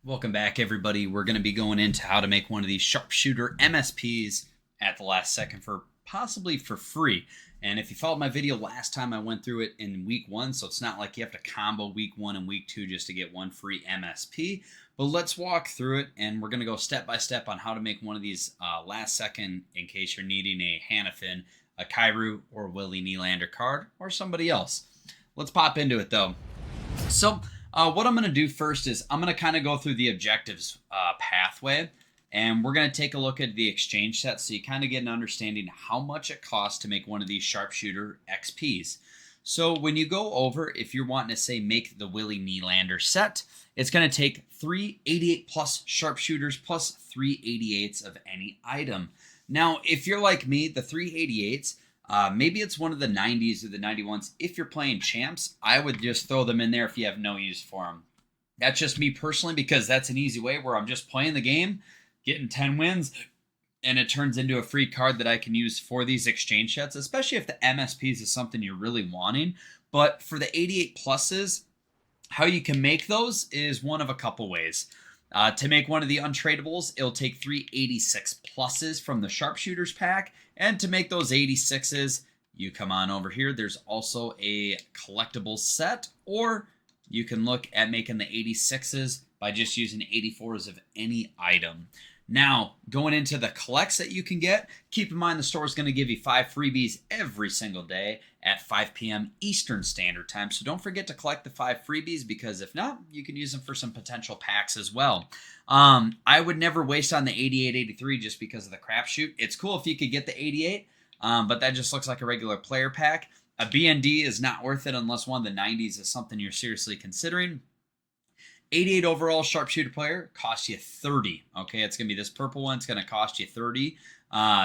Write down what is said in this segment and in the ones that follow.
Welcome back, everybody. We're going to be going into how to make one of these Sharpshooter MSPs at the last second for possibly for free. And if you followed my video last time, I went through it in week one, so it's not like you have to combo week one and week two just to get one free MSP. But let's walk through it, and we're going to go step by step on how to make one of these last second in case you're needing a Hannafin, a Kairu, or Willie Nylander card, or somebody else. Let's pop into it, though. So, what I'm going to do first is I'm going to kind of go through the objectives pathway, and we're going to take a look at the exchange set so you kind of get an understanding how much it costs to make one of these Sharpshooter XPs. So when you go over, if you're wanting to say make the Willie Nylander set, it's going to take 388 plus Sharpshooters plus 388s of any item. Now, if you're like me, the 388s, maybe it's one of the 90s or the 91s. If you're playing champs, I would just throw them in there if you have no use for them. That's just me personally, because that's an easy way where I'm just playing the game, getting 10 wins, and it turns into a free card that I can use for these exchange sets, especially if the MSPs is something you're really wanting. But for the 88 pluses, how you can make those is one of a couple ways. To make one of the untradables, it'll take 386 pluses from the Sharpshooters pack. And to make those 86s, you come on over here. There's also a collectible set, or you can look at making the 86s by just using 84s of any item. Now, going into the collects that you can get, keep in mind the store is going to give you 5 freebies every single day at 5 p.m. Eastern Standard Time. So don't forget to collect the 5 freebies, because if not, you can use them for some potential packs as well. I would never waste on the 88, 83 just because of the crapshoot. It's cool if you could get the 88, but that just looks like a regular player pack. A BND is not worth it unless one of the 90s is something you're seriously considering. 88 overall Sharpshooter player costs you 30. Okay, it's going to be this purple one. It's going to cost you 30.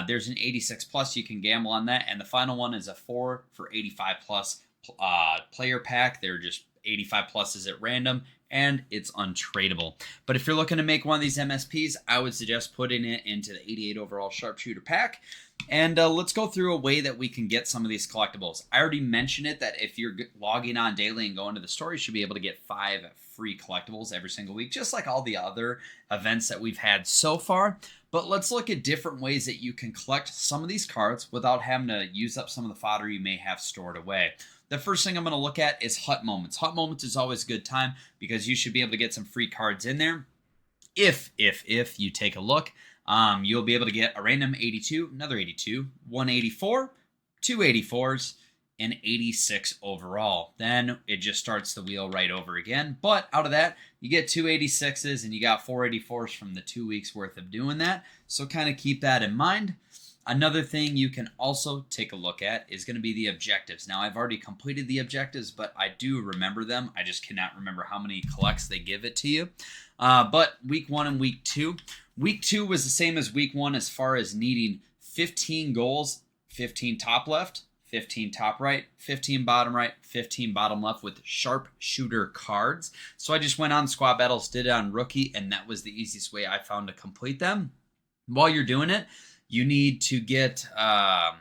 There's an 86 plus. You can gamble on that. And the final one is a 4 for 85 plus player pack. They're just 85 pluses at random, and it's untradeable. But if you're looking to make one of these MSPs, I would suggest putting it into the 88 overall Sharpshooter pack. And let's go through a way that we can get some of these collectibles. I already mentioned it, that if you're logging on daily and going to the store, you should be able to get 5 free collectibles every single week, just like all the other events that we've had so far. But let's look at different ways that you can collect some of these cards without having to use up some of the fodder you may have stored away. The first thing I'm going to look at is Hut Moments. Hut Moments is always a good time because you should be able to get some free cards in there. If you take a look, you'll be able to get a random 82, another 82, 184, 284s, and 86 overall. Then it just starts the wheel right over again. But out of that, you get 2 86s and you got 4 84s from the 2 weeks worth of doing that. So kind of keep that in mind. Another thing you can also take a look at is going to be the objectives. Now, I've already completed the objectives, but I do remember them. I just cannot remember how many collects they give it to you. But week 1 and week 2. Week 2 was the same as week 1 as far as needing 15 goals, 15 top left, 15 top right, 15 bottom right, 15 bottom left with Sharpshooter cards. So I just went on squad battles, did it on rookie, and that was the easiest way I found to complete them. While you're doing it, you need to get, I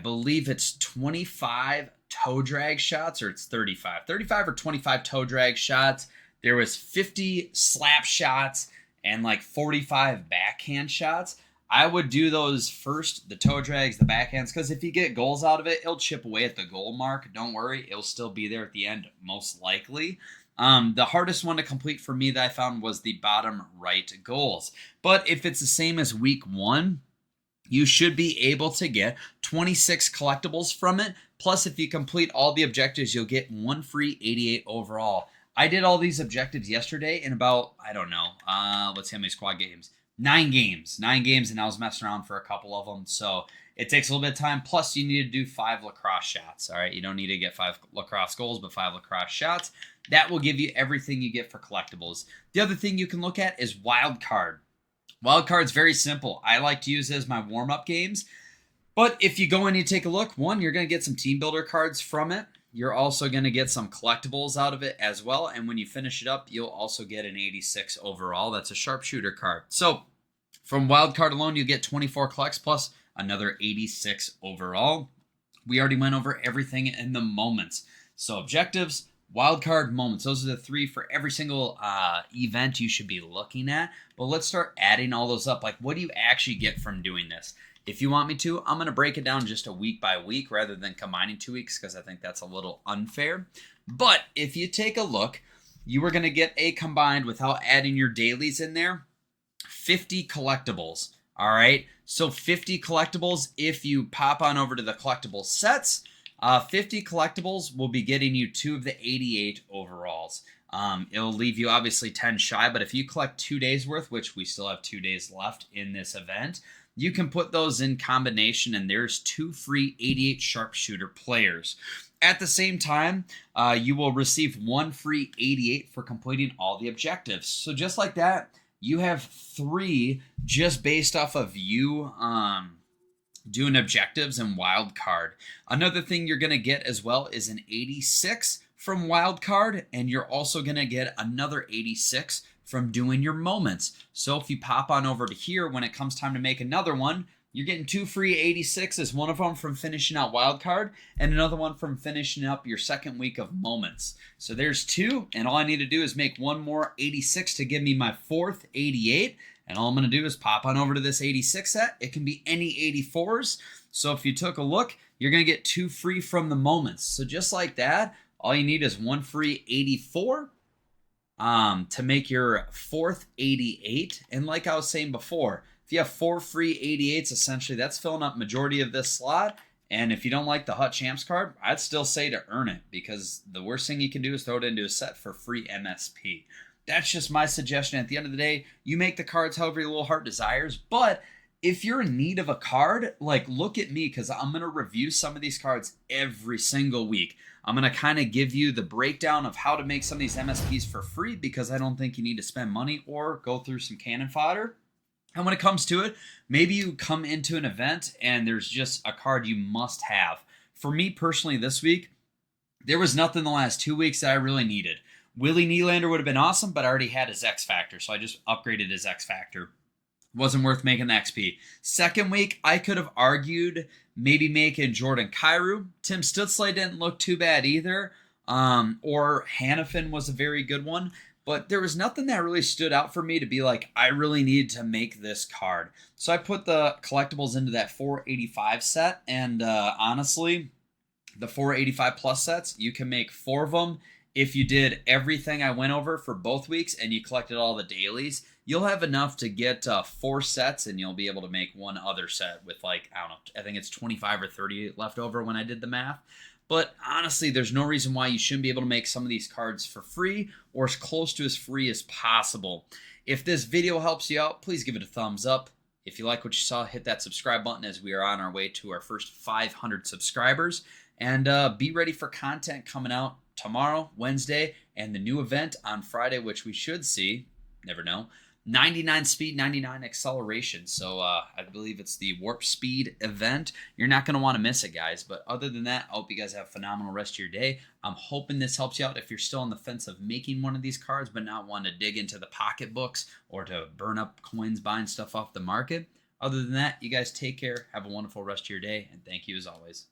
believe it's 25 toe drag shots, or it's 35 or 25 toe drag shots. There was 50 slap shots and like 45 backhand shots. I would do those first, the toe drags, the backhands, because if you get goals out of it, it'll chip away at the goal mark. Don't worry, it'll still be there at the end, most likely. The hardest one to complete for me that I found was the bottom right goals. But if it's the same as week 1, you should be able to get 26 collectibles from it. Plus, if you complete all the objectives, you'll get 1 free 88 overall. I did all these objectives yesterday in about, I don't know, let's see how many squad games. 9 games, and I was messing around for a couple of them. So it takes a little bit of time. Plus, you need to do 5 lacrosse shots. All right, you don't need to get 5 lacrosse goals, but 5 lacrosse shots. That will give you everything you get for collectibles. The other thing you can look at is wild card. Wild card's very simple. I like to use it as my warm-up games. But if you go and you take a look, one, you're going to get some team builder cards from it. You're also going to get some collectibles out of it as well. And when you finish it up, you'll also get an 86 overall. That's a Sharpshooter card. So from wild card alone, you get 24 collects plus another 86 overall. We already went over everything in the moments. So objectives, Wildcard moments. Those are the 3 for every single event you should be looking at. But let's start adding all those up. Like, what do you actually get from doing this? If you want me to, I'm going to break it down just a week by week rather than combining 2 weeks because I think that's a little unfair. But if you take a look, you are going to get a combined, without adding your dailies in there, 50 collectibles. All right. So 50 collectibles, if you pop on over to the collectible sets, 50 collectibles will be getting you 2 of the 88 overalls. It'll leave you obviously 10 shy, but if you collect 2 days worth, which we still have 2 days left in this event, you can put those in combination and there's 2 free 88 sharpshooter players. At the same time, you will receive 1 free 88 for completing all the objectives. So just like that, you have 3 just based off of you doing objectives and wild card. Another thing you're going to get as well is an 86 from wild card, and you're also going to get another 86 from doing your moments. So if you pop on over to here, when it comes time to make another one, you're getting 2 free 86s, one of them from finishing out wild card and another one from finishing up your second week of moments. So there's 2, and all I need to do is make 1 more 86 to give me my 4th 88. And all I'm going to do is pop on over to this 86 set. It can be any 84s. So if you took a look, you're going to get 2 free from the moments. So just like that, all you need is 1 free 84 to make your 4th 88. And like I was saying before, if you have 4 free 88s, essentially that's filling up majority of this slot. And if you don't like the Hut Champs card, I'd still say to earn it, because the worst thing you can do is throw it into a set for free MSP. That's just my suggestion. At the end of the day, you make the cards however your little heart desires. But if you're in need of a card, like, look at me, because I'm going to review some of these cards every single week. I'm going to kind of give you the breakdown of how to make some of these MSPs for free, because I don't think you need to spend money or go through some cannon fodder. And when it comes to it, maybe you come into an event and there's just a card you must have. For me personally this week, there was nothing the last 2 weeks that I really needed. Willie Nylander would have been awesome, but I already had his X Factor, so I just upgraded his X Factor. Wasn't worth making the XP. Second week, I could have argued maybe making Jordan Kyrou. Tim Stützle didn't look too bad either. Or Hannafin was a very good one. But there was nothing that really stood out for me to be like, I really need to make this card. So I put the collectibles into that 485 set. And honestly, the 485 plus sets, you can make 4 of them. If you did everything I went over for both weeks and you collected all the dailies, you'll have enough to get 4 sets, and you'll be able to make 1 other set with, like, I don't know, I think it's 25 or 30 left over when I did the math. But honestly, there's no reason why you shouldn't be able to make some of these cards for free, or as close to as free as possible. If this video helps you out, please give it a thumbs up. If you like what you saw, hit that subscribe button, as we are on our way to our first 500 subscribers. And be ready for content coming out tomorrow, Wednesday, and the new event on Friday, which we should see, never know, 99 speed, 99 acceleration. So I believe it's the warp speed event. You're not going to want to miss it, guys. But other than that, I hope you guys have a phenomenal rest of your day. I'm hoping this helps you out if you're still on the fence of making one of these cards, but not wanting to dig into the pocketbooks or to burn up coins buying stuff off the market. Other than that, you guys take care. Have a wonderful rest of your day, and thank you as always.